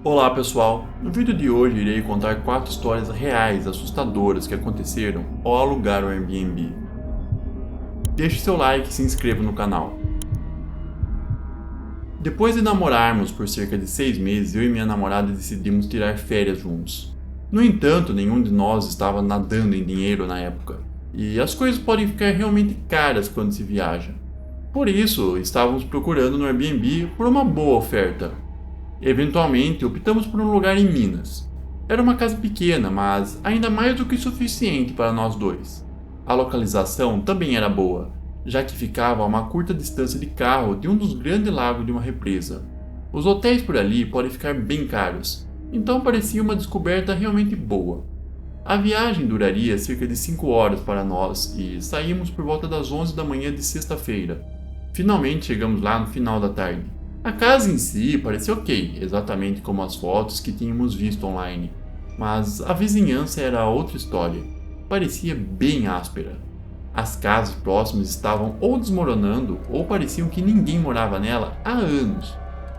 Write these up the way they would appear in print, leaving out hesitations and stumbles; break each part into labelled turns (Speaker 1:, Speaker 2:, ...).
Speaker 1: Olá pessoal, no vídeo de hoje irei contar 4 histórias reais assustadoras que aconteceram ao alugar o Airbnb. Deixe seu like e se inscreva no canal. Depois de namorarmos por cerca de 6 meses, eu e minha namorada decidimos tirar férias juntos. No entanto, nenhum de nós estava nadando em dinheiro na época, e as coisas podem ficar realmente caras quando se viaja. Por isso, estávamos procurando no Airbnb por uma boa oferta. Eventualmente, optamos por um lugar em Minas. Era uma casa pequena, mas ainda mais do que suficiente para nós dois. A localização também era boa, já que ficava a uma curta distância de carro de um dos grandes lagos de uma represa. Os hotéis por ali podem ficar bem caros, então parecia uma descoberta realmente boa. A viagem duraria cerca de 5 horas para nós e saímos por volta das 11 da manhã de sexta-feira. Finalmente chegamos lá no final da tarde. A casa em si parecia ok, exatamente como as fotos que tínhamos visto online, mas a vizinhança era outra história. Parecia bem áspera. As casas próximas estavam ou desmoronando ou pareciam que ninguém morava nela há anos.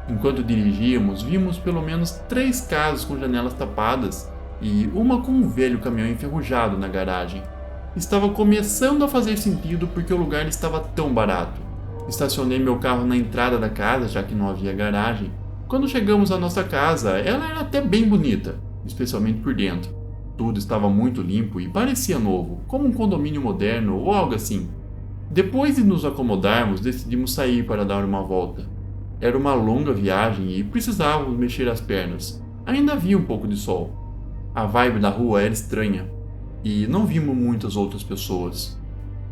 Speaker 1: Enquanto dirigíamos, vimos pelo menos 3 casas com janelas tapadas e uma com um velho caminhão enferrujado na garagem. Estava começando a fazer sentido porque o lugar estava tão barato. Estacionei meu carro na entrada da casa, já que não havia garagem. Quando chegamos à nossa casa, ela era até bem bonita, especialmente por dentro. Tudo estava muito limpo e parecia novo, como um condomínio moderno ou algo assim. Depois de nos acomodarmos, decidimos sair para dar uma volta. Era uma longa viagem e precisávamos mexer as pernas. Ainda havia um pouco de sol. A vibe da rua era estranha e não vimos muitas outras pessoas.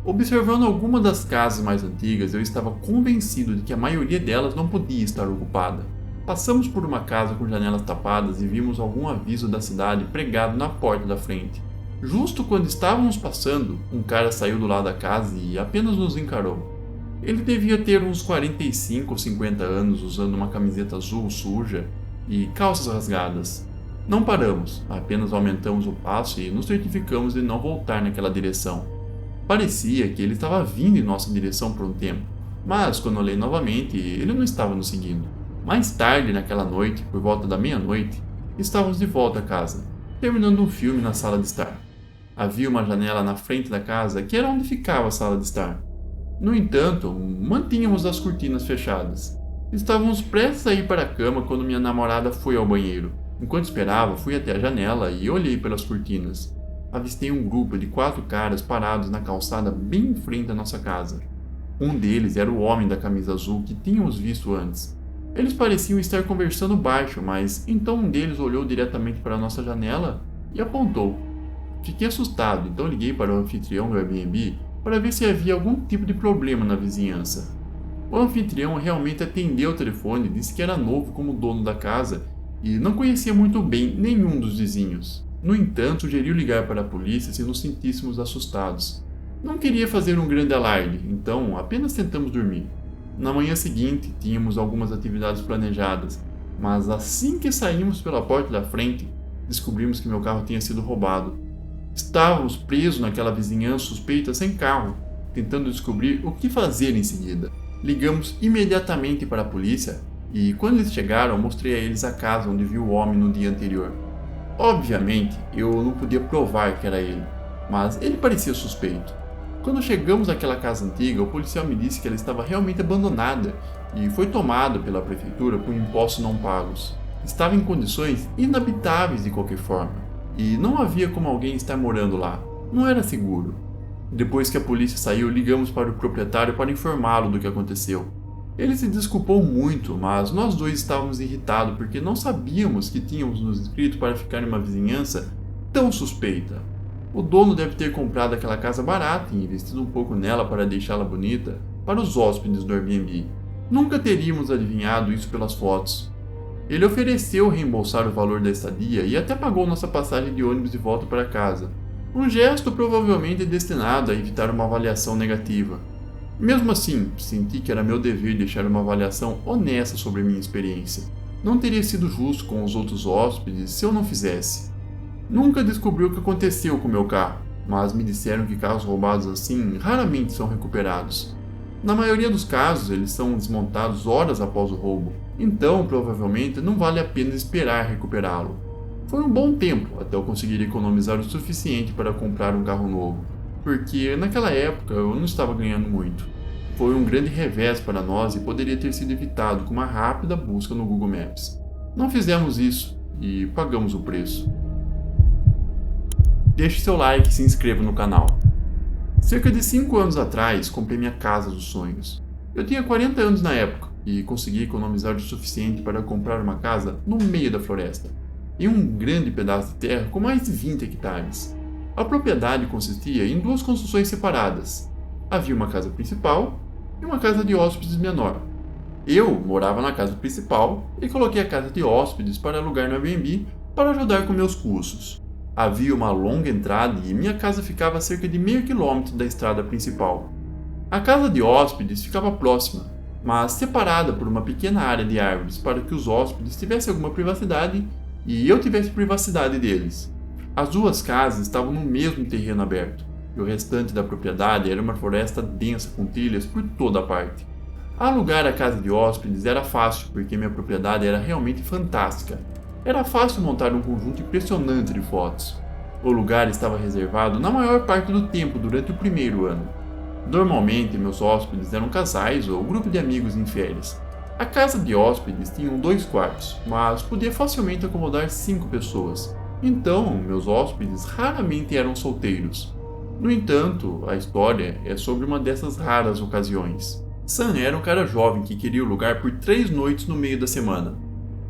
Speaker 1: Observando algumas das casas mais antigas, eu estava convencido de que a maioria delas não podia estar ocupada. Passamos por uma casa com janelas tapadas e vimos algum aviso da cidade pregado na porta da frente. Justo quando estávamos passando, um cara saiu do lado da casa e apenas nos encarou. Ele devia ter uns 45 ou 50 anos, usando uma camiseta azul suja e calças rasgadas. Não paramos, apenas aumentamos o passo e nos certificamos de não voltar naquela direção. Parecia que ele estava vindo em nossa direção por um tempo, mas quando olhei novamente, ele não estava nos seguindo. Mais tarde naquela noite, por volta da meia-noite, estávamos de volta à casa, terminando um filme na sala de estar. Havia uma janela na frente da casa que era onde ficava a sala de estar. No entanto, mantínhamos as cortinas fechadas. Estávamos prestes a ir para a cama quando minha namorada foi ao banheiro. Enquanto esperava, fui até a janela e olhei pelas cortinas. Avistei um grupo de 4 caras parados na calçada bem em frente à nossa casa. Um deles era o homem da camisa azul que tínhamos visto antes. Eles pareciam estar conversando baixo, mas então um deles olhou diretamente para a nossa janela e apontou. Fiquei assustado, então liguei para o anfitrião do Airbnb para ver se havia algum tipo de problema na vizinhança. O anfitrião realmente atendeu o telefone e disse que era novo como dono da casa e não conhecia muito bem nenhum dos vizinhos. No entanto, sugeriu ligar para a polícia se nos sentíssemos assustados. Não queria fazer um grande alarde, então apenas tentamos dormir. Na manhã seguinte, tínhamos algumas atividades planejadas, mas assim que saímos pela porta da frente, descobrimos que meu carro tinha sido roubado. Estávamos presos naquela vizinhança suspeita sem carro, tentando descobrir o que fazer em seguida. Ligamos imediatamente para a polícia e, quando eles chegaram, mostrei a eles a casa onde vi o homem no dia anterior. Obviamente, eu não podia provar que era ele, mas ele parecia suspeito. Quando chegamos àquela casa antiga, o policial me disse que ela estava realmente abandonada e foi tomada pela prefeitura por impostos não pagos. Estava em condições inabitáveis de qualquer forma, e não havia como alguém estar morando lá. Não era seguro. Depois que a polícia saiu, ligamos para o proprietário para informá-lo do que aconteceu. Ele se desculpou muito, mas nós dois estávamos irritados porque não sabíamos que tínhamos nos inscrito para ficar em uma vizinhança tão suspeita. O dono deve ter comprado aquela casa barata e investido um pouco nela para deixá-la bonita para os hóspedes do Airbnb. Nunca teríamos adivinhado isso pelas fotos. Ele ofereceu reembolsar o valor da estadia e até pagou nossa passagem de ônibus de volta para casa. Um gesto provavelmente destinado a evitar uma avaliação negativa. Mesmo assim, senti que era meu dever deixar uma avaliação honesta sobre minha experiência. Não teria sido justo com os outros hóspedes se eu não fizesse. Nunca descobri o que aconteceu com meu carro, mas me disseram que carros roubados assim raramente são recuperados. Na maioria dos casos, eles são desmontados horas após o roubo, então provavelmente não vale a pena esperar recuperá-lo. Foi um bom tempo até eu conseguir economizar o suficiente para comprar um carro novo, porque naquela época eu não estava ganhando muito. Foi um grande revés para nós e poderia ter sido evitado com uma rápida busca no Google Maps. Não fizemos isso e pagamos o preço. Deixe seu like e se inscreva no canal. Cerca de 5 anos atrás, comprei minha casa dos sonhos. Eu tinha 40 anos na época e consegui economizar o suficiente para comprar uma casa no meio da floresta, em um grande pedaço de terra com mais de 20 hectares. A propriedade consistia em 2 construções separadas. Havia uma casa principal e uma casa de hóspedes menor. Eu morava na casa principal e coloquei a casa de hóspedes para alugar no Airbnb para ajudar com meus custos. Havia uma longa entrada e minha casa ficava a cerca de meio quilômetro da estrada principal. A casa de hóspedes ficava próxima, mas separada por uma pequena área de árvores para que os hóspedes tivessem alguma privacidade e eu tivesse privacidade deles. As 2 casas estavam no mesmo terreno aberto, e o restante da propriedade era uma floresta densa com trilhas por toda a parte. Alugar a casa de hóspedes era fácil porque minha propriedade era realmente fantástica. Era fácil montar um conjunto impressionante de fotos. O lugar estava reservado na maior parte do tempo durante o primeiro ano. Normalmente meus hóspedes eram casais ou grupo de amigos em férias. A casa de hóspedes tinha 2 quartos, mas podia facilmente acomodar 5 pessoas. Então, meus hóspedes raramente eram solteiros. No entanto, a história é sobre uma dessas raras ocasiões. Sam era um cara jovem que queria o lugar por 3 noites no meio da semana.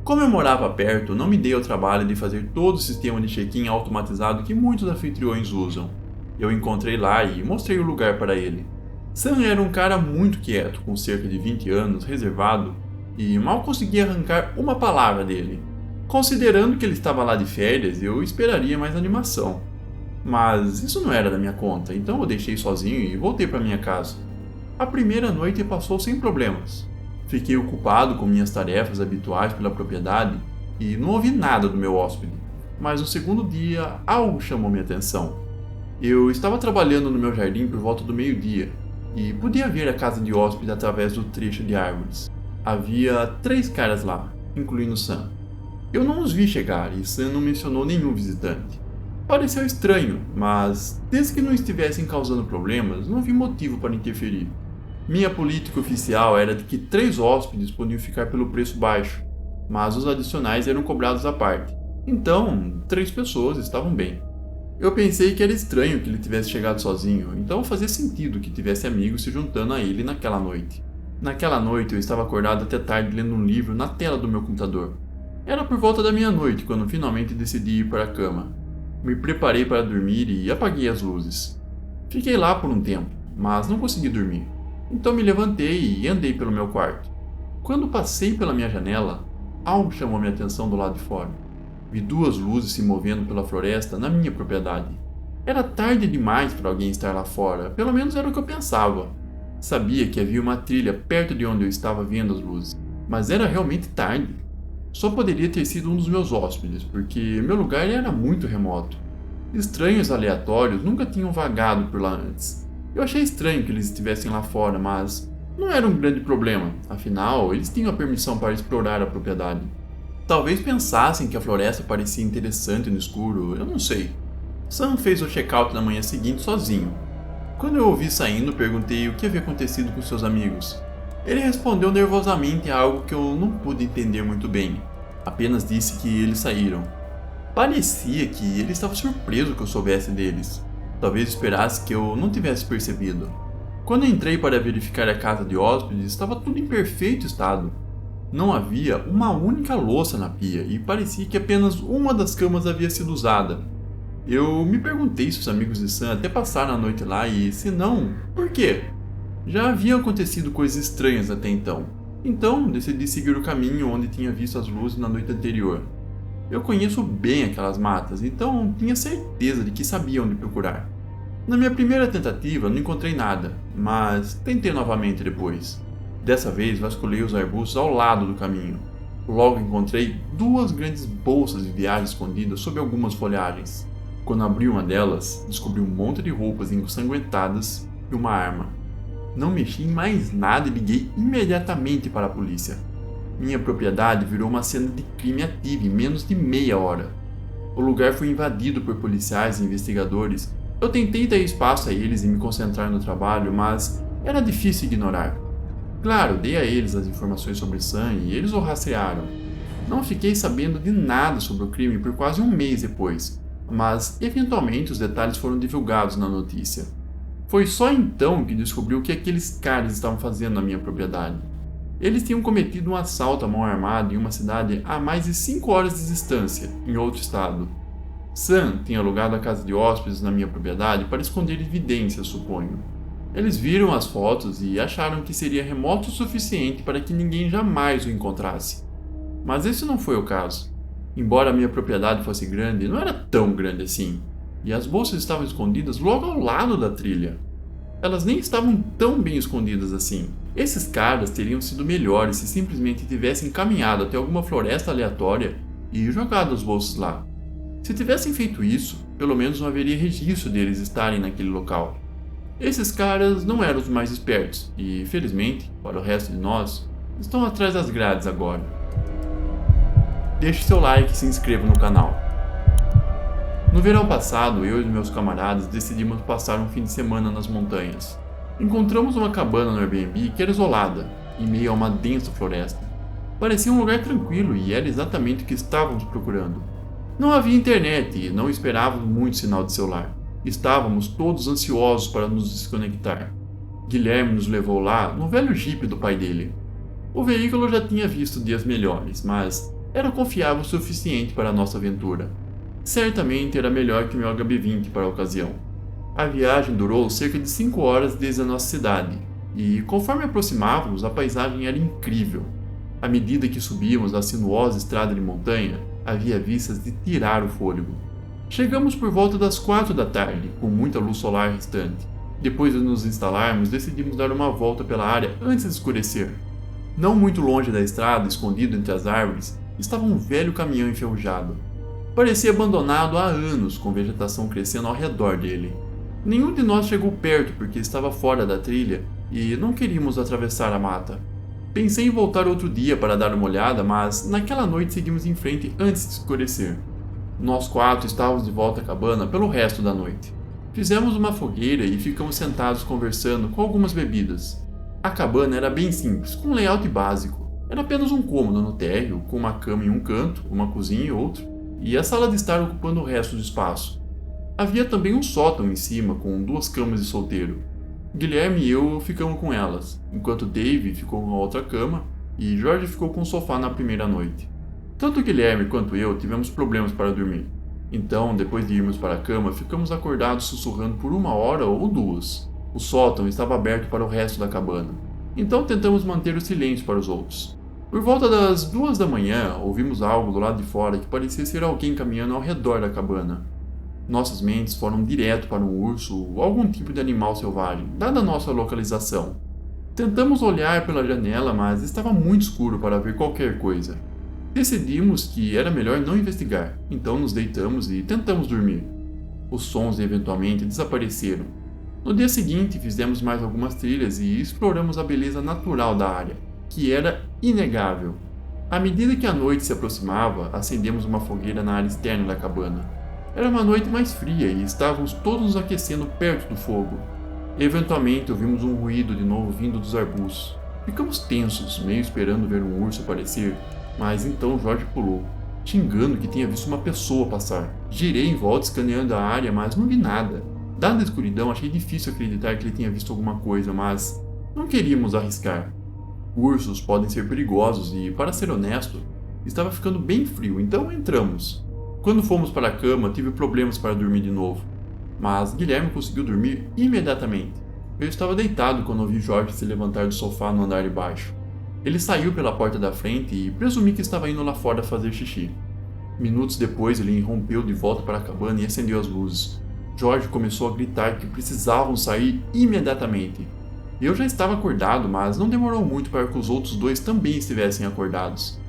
Speaker 1: Como eu morava perto, não me dei ao trabalho de fazer todo o sistema de check-in automatizado que muitos anfitriões usam. Eu encontrei lá e mostrei o lugar para ele. Sam era um cara muito quieto, com cerca de 20 anos, reservado, e mal conseguia arrancar uma palavra dele. Considerando que ele estava lá de férias, eu esperaria mais animação. Mas isso não era da minha conta, então eu deixei sozinho e voltei para minha casa. A primeira noite passou sem problemas. Fiquei ocupado com minhas tarefas habituais pela propriedade e não ouvi nada do meu hóspede. Mas no segundo dia, algo chamou minha atenção. Eu estava trabalhando no meu jardim por volta do meio-dia e podia ver a casa de hóspede através do trecho de árvores. Havia 3 caras lá, incluindo Sam. Eu não os vi chegar e Sam não mencionou nenhum visitante. Pareceu estranho, mas desde que não estivessem causando problemas, não vi motivo para interferir. Minha política oficial era de que 3 hóspedes podiam ficar pelo preço baixo, mas os adicionais eram cobrados à parte. Então, 3 pessoas estavam bem. Eu pensei que era estranho que ele tivesse chegado sozinho, então fazia sentido que tivesse amigos se juntando a ele naquela noite. Naquela noite eu estava acordado até tarde lendo um livro na tela do meu computador. Era por volta da meia-noite quando finalmente decidi ir para a cama. Me preparei para dormir e apaguei as luzes. Fiquei lá por um tempo, mas não consegui dormir. Então me levantei e andei pelo meu quarto. Quando passei pela minha janela, algo chamou minha atenção do lado de fora. Vi 2 luzes se movendo pela floresta na minha propriedade. Era tarde demais para alguém estar lá fora, pelo menos era o que eu pensava. Sabia que havia uma trilha perto de onde eu estava vendo as luzes, mas era realmente tarde. Só poderia ter sido um dos meus hóspedes, porque meu lugar era muito remoto. Estranhos aleatórios nunca tinham vagado por lá antes. Eu achei estranho que eles estivessem lá fora, mas não era um grande problema, afinal, eles tinham a permissão para explorar a propriedade. Talvez pensassem que a floresta parecia interessante no escuro, eu não sei. Sam fez o check-out na manhã seguinte sozinho. Quando eu o vi saindo, perguntei o que havia acontecido com seus amigos. Ele respondeu nervosamente a algo que eu não pude entender muito bem. Apenas disse que eles saíram. Parecia que ele estava surpreso que eu soubesse deles. Talvez esperasse que eu não tivesse percebido. Quando entrei para verificar a casa de hóspedes, estava tudo em perfeito estado. Não havia uma única louça na pia e parecia que apenas uma das camas havia sido usada. Eu me perguntei se os amigos de Sam até passaram a noite lá e, se não, por quê? Já haviam acontecido coisas estranhas até então decidi seguir o caminho onde tinha visto as luzes na noite anterior. Eu conheço bem aquelas matas, então tinha certeza de que sabia onde procurar. Na minha primeira tentativa não encontrei nada, mas tentei novamente depois. Dessa vez vasculhei os arbustos ao lado do caminho. Logo encontrei 2 grandes bolsas de viagem escondidas sob algumas folhagens. Quando abri uma delas, descobri um monte de roupas ensanguentadas e uma arma. Não mexi em mais nada e liguei imediatamente para a polícia. Minha propriedade virou uma cena de crime ativo em menos de meia hora. O lugar foi invadido por policiais e investigadores. Eu tentei dar espaço a eles e me concentrar no trabalho, mas era difícil ignorar. Claro, dei a eles as informações sobre Sam e eles o rastrearam. Não fiquei sabendo de nada sobre o crime por quase um mês depois, mas eventualmente os detalhes foram divulgados na notícia. Foi só então que descobri o que aqueles caras estavam fazendo na minha propriedade. Eles tinham cometido um assalto à mão armada em uma cidade a mais de 5 horas de distância, em outro estado. Sam tinha alugado a casa de hóspedes na minha propriedade para esconder evidências, suponho. Eles viram as fotos e acharam que seria remoto o suficiente para que ninguém jamais o encontrasse. Mas esse não foi o caso. Embora a minha propriedade fosse grande, não era tão grande assim, e as bolsas estavam escondidas logo ao lado da trilha. Elas nem estavam tão bem escondidas assim. Esses caras teriam sido melhores se simplesmente tivessem caminhado até alguma floresta aleatória e jogado as bolsas lá. Se tivessem feito isso, pelo menos não haveria registro deles estarem naquele local. Esses caras não eram os mais espertos e, felizmente, para o resto de nós, estão atrás das grades agora. Deixe seu like e se inscreva no canal. No verão passado, eu e meus camaradas decidimos passar um fim de semana nas montanhas. Encontramos uma cabana no Airbnb que era isolada, em meio a uma densa floresta. Parecia um lugar tranquilo e era exatamente o que estávamos procurando. Não havia internet e não esperávamos muito sinal de celular. Estávamos todos ansiosos para nos desconectar. Guilherme nos levou lá no velho Jeep do pai dele. O veículo já tinha visto dias melhores, mas era confiável o suficiente para a nossa aventura. Certamente era melhor que o meu HB20 para a ocasião. A viagem durou cerca de 5 horas desde a nossa cidade, e conforme aproximávamos, a paisagem era incrível. À medida que subíamos a sinuosa estrada de montanha, havia vistas de tirar o fôlego. Chegamos por volta das 4 da tarde, com muita luz solar restante. Depois de nos instalarmos, decidimos dar uma volta pela área antes de escurecer. Não muito longe da estrada, escondido entre as árvores, estava um velho caminhão enferrujado. Parecia abandonado há anos, com vegetação crescendo ao redor dele. Nenhum de nós chegou perto porque estava fora da trilha e não queríamos atravessar a mata. Pensei em voltar outro dia para dar uma olhada, mas naquela noite seguimos em frente antes de escurecer. Nós 4 estávamos de volta à cabana pelo resto da noite. Fizemos uma fogueira e ficamos sentados conversando com algumas bebidas. A cabana era bem simples, com um layout básico. Era apenas um cômodo no térreo, com uma cama em um canto, uma cozinha em outro, e a sala de estar ocupando o resto do espaço. Havia também um sótão em cima, com 2 camas de solteiro. Guilherme e eu ficamos com elas, enquanto Dave ficou com a outra cama e Jorge ficou com o sofá na primeira noite. Tanto Guilherme quanto eu tivemos problemas para dormir. Então, depois de irmos para a cama, ficamos acordados sussurrando por 1 hora ou 2. O sótão estava aberto para o resto da cabana. Então tentamos manter o silêncio para os outros. Por volta das 2 da manhã, ouvimos algo do lado de fora que parecia ser alguém caminhando ao redor da cabana. Nossas mentes foram direto para um urso ou algum tipo de animal selvagem, dada a nossa localização. Tentamos olhar pela janela, mas estava muito escuro para ver qualquer coisa. Decidimos que era melhor não investigar, então nos deitamos e tentamos dormir. Os sons eventualmente desapareceram. No dia seguinte, fizemos mais algumas trilhas e exploramos a beleza natural da área, que era inegável. À medida que a noite se aproximava, acendemos uma fogueira na área externa da cabana. Era uma noite mais fria e estávamos todos nos aquecendo perto do fogo. Eventualmente ouvimos um ruído de novo vindo dos arbustos. Ficamos tensos, meio esperando ver um urso aparecer, mas então Jorge pulou, xingando que tinha visto uma pessoa passar. Girei em volta escaneando a área, mas não vi nada. Dada a escuridão, achei difícil acreditar que ele tinha visto alguma coisa, mas não queríamos arriscar. Ursos podem ser perigosos e, para ser honesto, estava ficando bem frio, então entramos. Quando fomos para a cama, tive problemas para dormir de novo, mas Guilherme conseguiu dormir imediatamente. Eu estava deitado quando ouvi Jorge se levantar do sofá no andar de baixo. Ele saiu pela porta da frente e presumi que estava indo lá fora fazer xixi. Minutos depois, ele irrompeu de volta para a cabana e acendeu as luzes. Jorge começou a gritar que precisavam sair imediatamente. Eu já estava acordado, mas não demorou muito para que os outros 2 também estivessem acordados.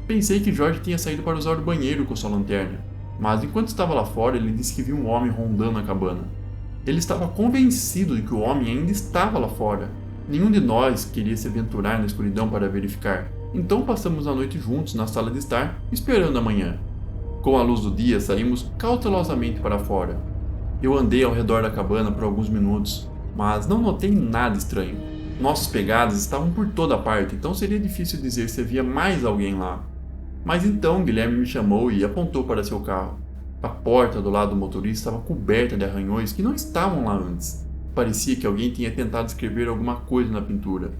Speaker 1: Pensei que Jorge tinha saído para usar o banheiro com sua lanterna, mas enquanto estava lá fora, ele disse que viu um homem rondando a cabana. Ele estava convencido de que o homem ainda estava lá fora. Nenhum de nós queria se aventurar na escuridão para verificar, então passamos a noite juntos na sala de estar, esperando a manhã. Com a luz do dia, saímos cautelosamente para fora. Eu andei ao redor da cabana por alguns minutos, mas não notei nada estranho. Nossas pegadas estavam por toda parte, então seria difícil dizer se havia mais alguém lá. Mas então Guilherme me chamou e apontou para seu carro. A porta do lado do motorista estava coberta de arranhões que não estavam lá antes. Parecia que alguém tinha tentado escrever alguma coisa na pintura.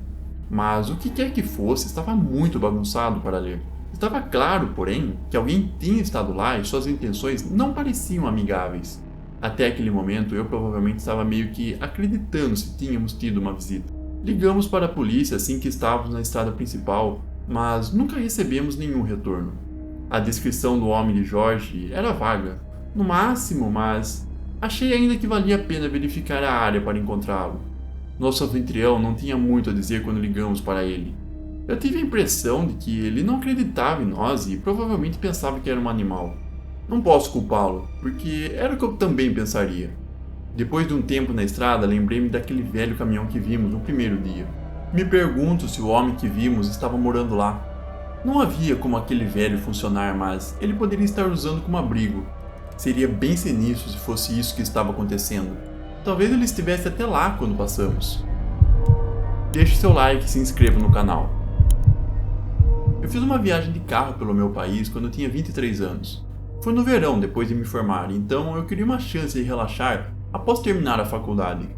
Speaker 1: Mas o que quer que fosse estava muito bagunçado para ler. Estava claro, porém, que alguém tinha estado lá e suas intenções não pareciam amigáveis. Até aquele momento eu provavelmente estava meio que acreditando se tínhamos tido uma visita. Ligamos para a polícia assim que estávamos na estrada principal, mas nunca recebemos nenhum retorno. A descrição do homem de Jorge era vaga, no máximo, mas achei ainda que valia a pena verificar a área para encontrá-lo. Nosso anfitrião não tinha muito a dizer quando ligamos para ele. Eu tive a impressão de que ele não acreditava em nós e provavelmente pensava que era um animal. Não posso culpá-lo, porque era o que eu também pensaria. Depois de um tempo na estrada, lembrei-me daquele velho caminhão que vimos no primeiro dia. Me pergunto se o homem que vimos estava morando lá. Não havia como aquele velho funcionar, mas ele poderia estar usando como abrigo. Seria bem sinistro se fosse isso que estava acontecendo. Talvez ele estivesse até lá quando passamos. Deixe seu like e se inscreva no canal. Eu fiz uma viagem de carro pelo meu país quando eu tinha 23 anos. Foi no verão, depois de me formar, então eu queria uma chance de relaxar após terminar a faculdade.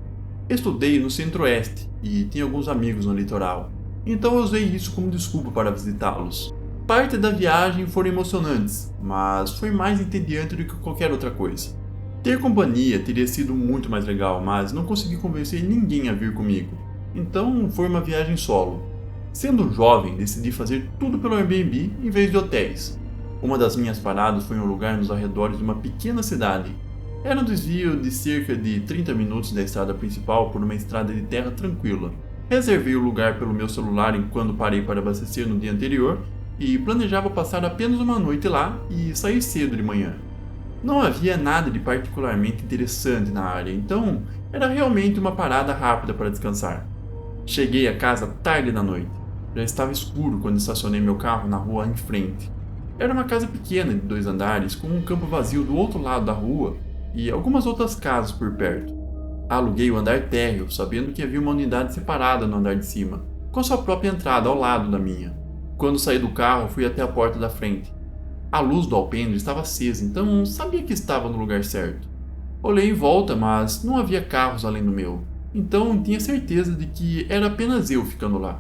Speaker 1: Estudei no Centro-Oeste e tinha alguns amigos no litoral, então eu usei isso como desculpa para visitá-los. Parte da viagem foram emocionantes, mas foi mais entediante do que qualquer outra coisa. Ter companhia teria sido muito mais legal, mas não consegui convencer ninguém a vir comigo, então foi uma viagem solo. Sendo jovem, decidi fazer tudo pelo Airbnb em vez de hotéis. Uma das minhas paradas foi em um lugar nos arredores de uma pequena cidade. Era um desvio de cerca de 30 minutos da estrada principal por uma estrada de terra tranquila. Reservei o lugar pelo meu celular enquanto parei para abastecer no dia anterior e planejava passar apenas uma noite lá e sair cedo de manhã. Não havia nada de particularmente interessante na área, então era realmente uma parada rápida para descansar. Cheguei a casa tarde da noite. Já estava escuro quando estacionei meu carro na rua em frente. Era uma casa pequena de 2 andares com um campo vazio do outro lado da rua e algumas outras casas por perto. Aluguei o andar térreo, sabendo que havia uma unidade separada no andar de cima, com sua própria entrada ao lado da minha. Quando saí do carro, fui até a porta da frente. A luz do alpendre estava acesa, então sabia que estava no lugar certo. Olhei em volta, mas não havia carros além do meu, então tinha certeza de que era apenas eu ficando lá.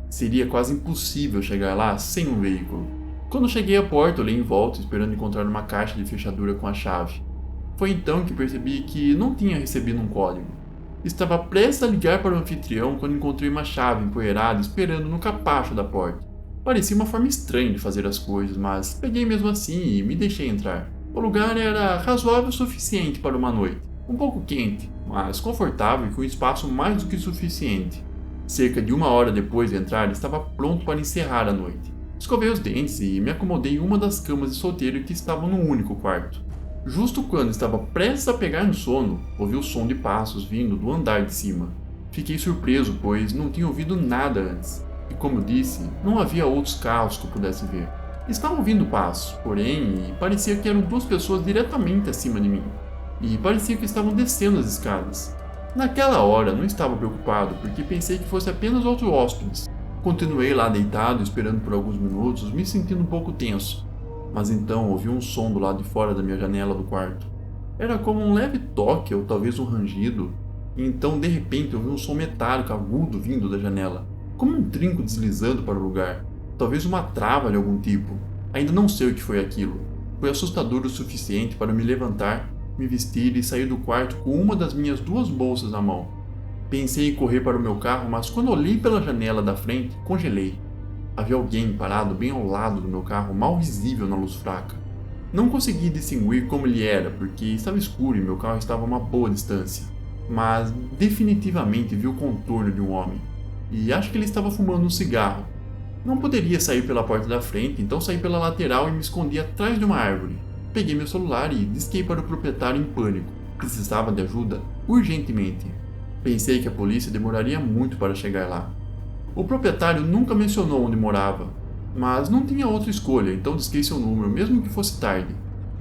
Speaker 1: Seria quase impossível chegar lá sem um veículo. Quando cheguei à porta, olhei em volta, esperando encontrar uma caixa de fechadura com a chave. Foi então que percebi que não tinha recebido um código. Estava prestes a ligar para o anfitrião quando encontrei uma chave empoeirada esperando no capacho da porta. Parecia uma forma estranha de fazer as coisas, mas peguei mesmo assim e me deixei entrar. O lugar era razoável o suficiente para uma noite. Um pouco quente, mas confortável e com espaço mais do que suficiente. Cerca de 1 hora depois de entrar, estava pronto para encerrar a noite. Escovei os dentes e me acomodei em uma das camas de solteiro que estavam no único quarto. Justo quando estava prestes a pegar no sono, ouvi o som de passos vindo do andar de cima. Fiquei surpreso, pois não tinha ouvido nada antes. E como disse, não havia outros carros que eu pudesse ver. Estava ouvindo passos, porém, parecia que eram 2 pessoas diretamente acima de mim. E parecia que estavam descendo as escadas. Naquela hora, não estava preocupado, porque pensei que fosse apenas outros hóspedes. Continuei lá deitado, esperando por alguns minutos, me sentindo um pouco tenso. Mas então ouvi um som do lado de fora da minha janela do quarto. Era como um leve toque ou talvez um rangido. E então, de repente, ouvi um som metálico agudo vindo da janela, como um trinco deslizando para o lugar. Talvez uma trava de algum tipo. Ainda não sei o que foi aquilo. Foi assustador o suficiente para me levantar, me vestir e sair do quarto com uma das minhas 2 bolsas na mão. Pensei em correr para o meu carro, mas quando olhei pela janela da frente, congelei. Havia alguém parado bem ao lado do meu carro, mal visível na luz fraca. Não consegui distinguir como ele era, porque estava escuro e meu carro estava a uma boa distância. Mas definitivamente vi o contorno de um homem. E acho que ele estava fumando um cigarro. Não poderia sair pela porta da frente, então saí pela lateral e me escondi atrás de uma árvore. Peguei meu celular e disquei para o proprietário em pânico. Precisava de ajuda urgentemente. Pensei que a polícia demoraria muito para chegar lá. O proprietário nunca mencionou onde morava, mas não tinha outra escolha, então disquei seu número, mesmo que fosse tarde.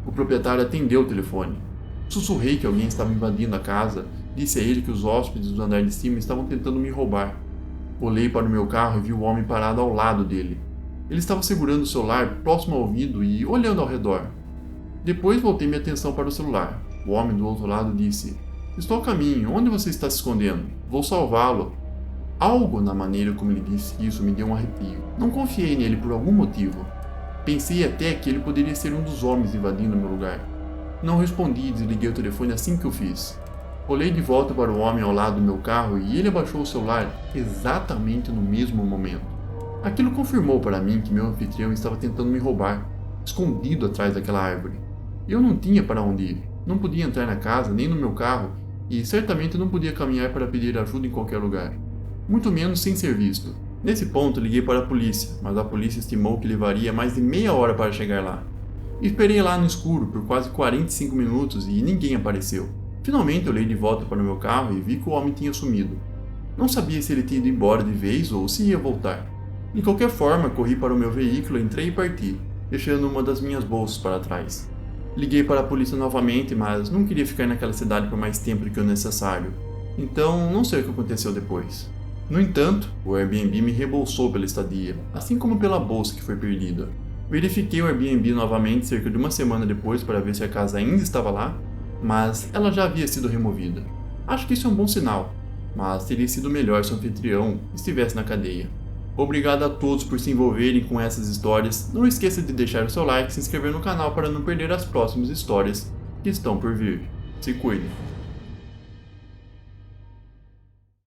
Speaker 1: O proprietário atendeu o telefone. Sussurrei que alguém estava invadindo a casa, disse a ele que os hóspedes do andar de cima estavam tentando me roubar. Olhei para o meu carro e vi o homem parado ao lado dele. Ele estava segurando o celular próximo ao ouvido e olhando ao redor. Depois voltei minha atenção para o celular. O homem do outro lado disse: "Estou a caminho, onde você está se escondendo? Vou salvá-lo." Algo na maneira como ele disse isso me deu um arrepio. Não confiei nele por algum motivo. Pensei até que ele poderia ser um dos homens invadindo meu lugar. Não respondi e desliguei o telefone assim que o fiz. Olhei de volta para o homem ao lado do meu carro e ele abaixou o celular exatamente no mesmo momento. Aquilo confirmou para mim que meu anfitrião estava tentando me roubar, escondido atrás daquela árvore. Eu não tinha para onde ir, não podia entrar na casa nem no meu carro e certamente não podia caminhar para pedir ajuda em qualquer lugar, muito menos sem ser visto. Nesse ponto liguei para a polícia, mas a polícia estimou que levaria mais de meia hora para chegar lá. Esperei lá no escuro por quase 45 minutos e ninguém apareceu. Finalmente olhei de volta para o meu carro e vi que o homem tinha sumido. Não sabia se ele tinha ido embora de vez ou se ia voltar. De qualquer forma, corri para o meu veículo, entrei e parti, deixando uma das minhas bolsas para trás. Liguei para a polícia novamente, mas não queria ficar naquela cidade por mais tempo do que o necessário. Então, não sei o que aconteceu depois. No entanto, o Airbnb me reembolsou pela estadia, assim como pela bolsa que foi perdida. Verifiquei o Airbnb novamente cerca de uma semana depois para ver se a casa ainda estava lá, mas ela já havia sido removida. Acho que isso é um bom sinal, mas teria sido melhor se o anfitrião estivesse na cadeia. Obrigado a todos por se envolverem com essas histórias. Não esqueça de deixar o seu like e se inscrever no canal para não perder as próximas histórias que estão por vir. Se cuide!